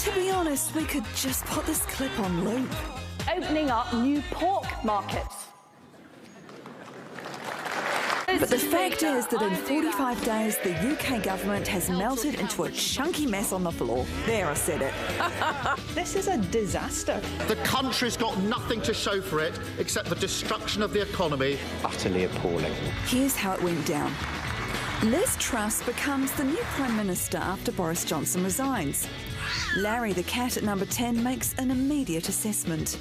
To be honest, we could just put this clip on loop. Opening up new pork markets. But the fact is that in 45 days, the UK government has melted into a chunky mess on the floor. There, I said it. This is a disaster. The country's got nothing to show for it except the destruction of the economy. Utterly appalling. Here's how it went down. Liz Truss becomes the new Prime Minister after Boris Johnson resigns. Larry the cat at number 10 makes an immediate assessment.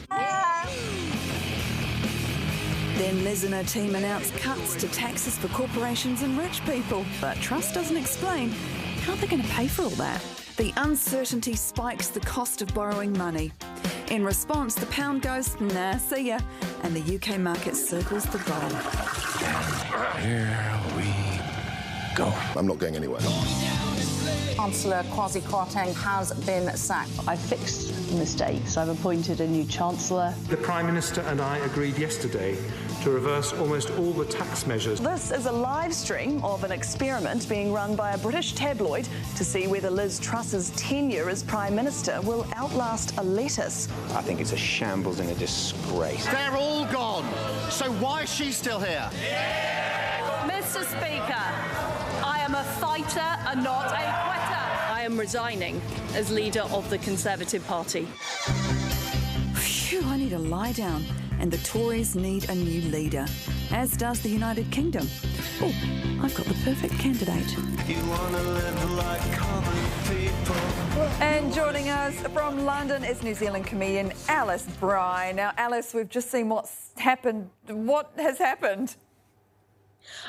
Then Liz and her team announce cuts to taxes for corporations and rich people. But Truss doesn't explain how they're going to pay for all that. The uncertainty spikes the cost of borrowing money. In response, the pound goes, nah, see ya, and the UK market circles the goal. Here we go. I'm not going anywhere. Chancellor Kwasi Kwarteng has been sacked. I've fixed mistakes. I've appointed a new Chancellor. The Prime Minister and I agreed yesterday to reverse almost all the tax measures. This is a live stream of an experiment being run by a British tabloid to see whether Liz Truss's tenure as Prime Minister will outlast a lettuce. I think it's a shambles and a disgrace. They're all gone. So why is she still here? Mr. Speaker, I am a fighter and not a quitter. I am resigning as leader of the Conservative Party. Phew, I need to lie down. And the Tories need a new leader, as does the United Kingdom. Oh, I've got the perfect candidate. And joining us from London is New Zealand comedian Alice Bry. Now, Alice, we've just seen what's happened. What has happened?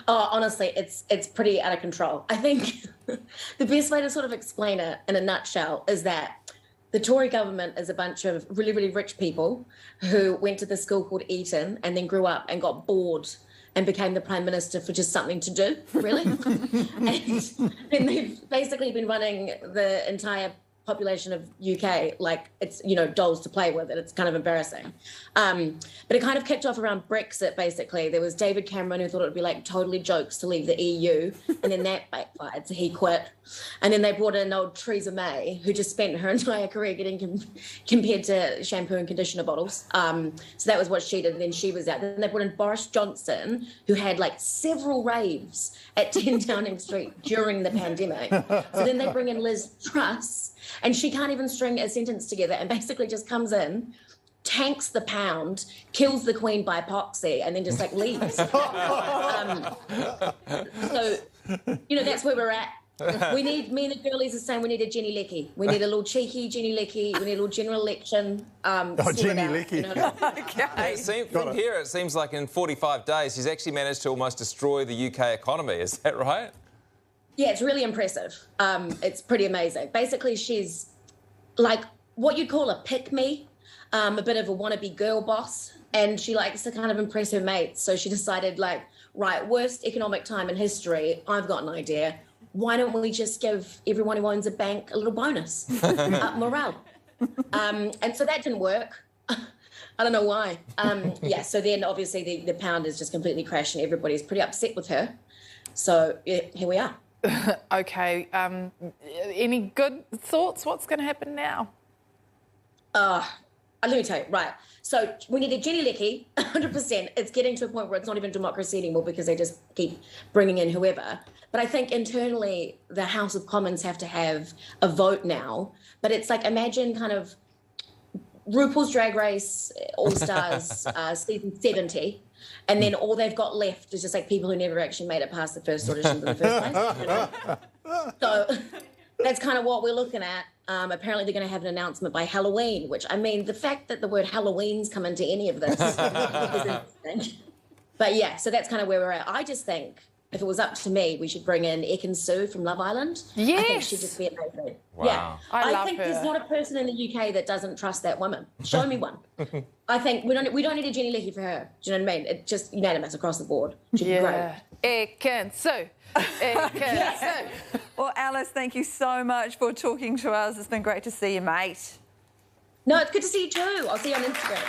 Oh, honestly, it's pretty out of control. I think the best way to sort of explain it in a nutshell is that the Tory government is a bunch of really, really rich people who went to this school called Eton and then grew up and got bored and became the Prime Minister for just something to do, really. and they've basically been running the entire population of UK like it's, you know, dolls to play with, and it's kind of embarrassing. But it kind of kicked off around Brexit, basically. There was David Cameron who thought it would be like totally jokes to leave the EU, and then that backfired, so he quit. And then they brought in old Theresa May, who just spent her entire career getting compared to shampoo and conditioner bottles. So that was what she did, and then she was out. Then they brought in Boris Johnson, who had like several raves at 10 Downing Street during the pandemic. So then they bring in Liz Truss, and she can't even string a sentence together and basically just comes in, tanks the pound, kills the Queen by proxy, and then just like leaves. So, you know, that's where we're at. We need, me and the girlies are saying we need a Jenny Leckie. We need a little cheeky Jenny Leckie. We need a little general election. Jenny Leckie. You know? Okay. From here, it seems like in 45 days, she's actually managed to almost destroy the UK economy. Is that right? Yeah, it's really impressive. It's pretty amazing. Basically, she's like what you'd call a pick-me, a bit of a wannabe girl boss, and she likes to kind of impress her mates. So she decided, like, right, worst economic time in history, I've got an idea. Why don't we just give everyone who owns a bank a little bonus? Up morale. And so that didn't work. I don't know why. Yeah, so then obviously the pound is just completely crashed and everybody's pretty upset with her. So yeah, here we are. OK, any good thoughts? What's going to happen now? Let me tell you, right. So we need a Jenny Leckie, 100%. It's getting to a point where it's not even democracy anymore because they just keep bringing in whoever. But I think internally the House of Commons have to have a vote now. But it's like, imagine kind of RuPaul's Drag Race All-Stars season 70. And then all they've got left is just like people who never actually made it past the first audition in the first place. You know? So that's kind of what we're looking at. Apparently they're going to have an announcement by Halloween, which, I mean, the fact that the word Halloween's come into any of this is interesting. But yeah, so that's kind of where we're at. I just think if it was up to me, we should bring in Ekin Sue from Love Island. Yes. I think she'd just be amazing. Wow. Yeah. I think love her. there's not a person in the UK that doesn't trust that woman. Show me one. I think we don't need a Jenny Leckie for her. Do you know what I mean? It's just unanimous across the board. She'd be great. Ekin Sue. Ekin Sue. Well, Alice, thank you so much for talking to us. It's been great to see you, mate. No, it's good to see you too. I'll see you on Instagram.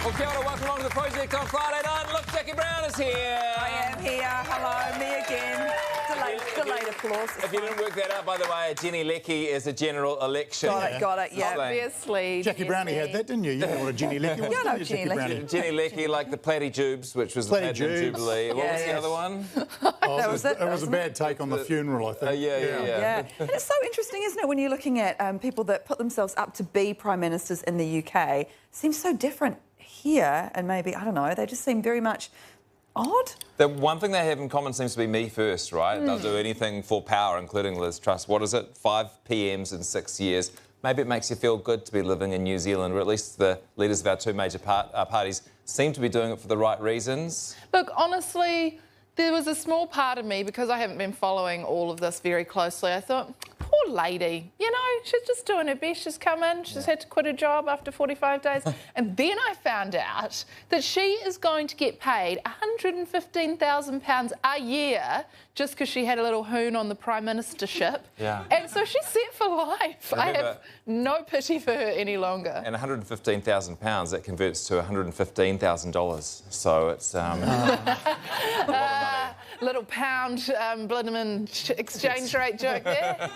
Well, kia ora, welcome along to the project on Friday night. Look, Jackie Brown is here. I am here. Hello, me again. delayed applause. If you didn't work that out, by the way, Jenny Leckie is a general election. Got it, yeah. Obviously. Jackie Brownie had that, didn't you? You know what a Jenny Leckie was? Yeah, I know didn't you, Jenny Jackie Leckie. Brownie? Jenny Leckie, like the Platyjubes, which was the Platinum Platyjubes. Jubilee. What was the other one? Oh, That was it. It was a bad take on the funeral, I think. Yeah. And it's so interesting, isn't it, when you're looking at people that put themselves up to be Prime Ministers in the UK. Seems so different here, and maybe, I don't know, they just seem very much odd. The one thing they have in common seems to be me first, right? They'll do anything for power, including Liz Truss. What is it? 5 PMs in 6 years. Maybe it makes you feel good to be living in New Zealand, or at least the leaders of our two major parties seem to be doing it for the right reasons. Look, honestly, there was a small part of me, because I haven't been following all of this very closely, I thought, poor lady, you know, she's just doing her best. She's come in, she's had to quit her job after 45 days. And then I found out that she is going to get paid £115,000 a year just because she had a little hoon on the Prime Ministership. Yeah. And so she's set for life. I Remember, have no pity for her any longer. And £115,000, that converts to $115,000. So it's a lot of money. Little pound Blitterman exchange rate joke there.